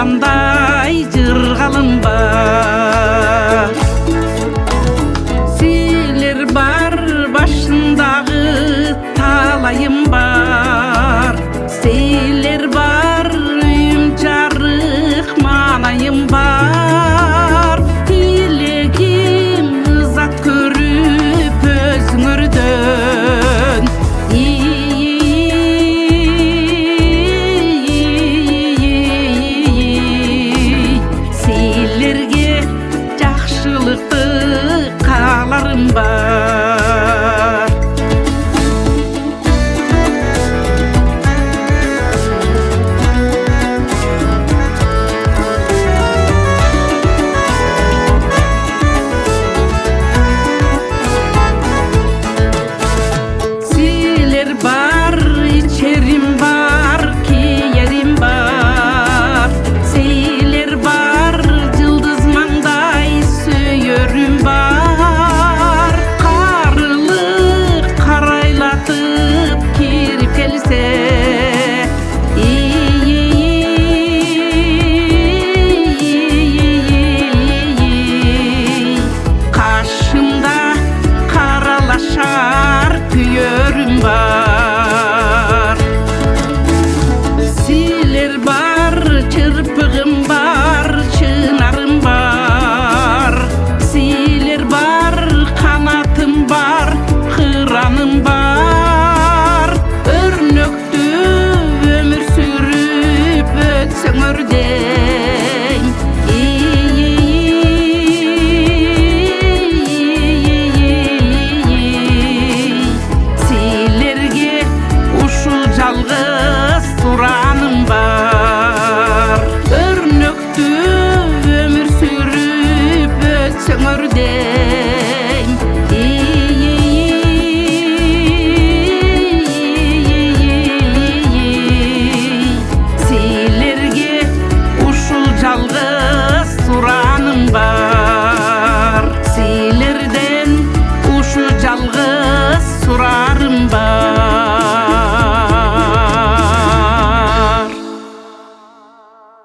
Kандай жыргалым бар. Силер бар башындагы талайым бар. Силер бар үйüm жарык манайым бар. Тилегим ызат көрүп өзүңөрдөн. Силерге жакшылыкты кааларым бар. Силер бар, ичерим бар, киерим бар. Силер бар, жылдыз маңдай сүйөрүм бар. Карылык карайлатып кирип келсе, кашымда каралашар күйөрүм бар. Силер бар, чырпыгым бар, чынарым бар. Силер бар, канатым бар, кыраным бар. Өрнөктүү өмүр сүрүп өтсөңөр дейм. Силерге ушул жалгыз сураным бар. Өрнөктүү өмүр сүрүп өтсөңөр дейм. Силерге ушул жалгыз сураным бар. Силерден ушу жалгыз сураным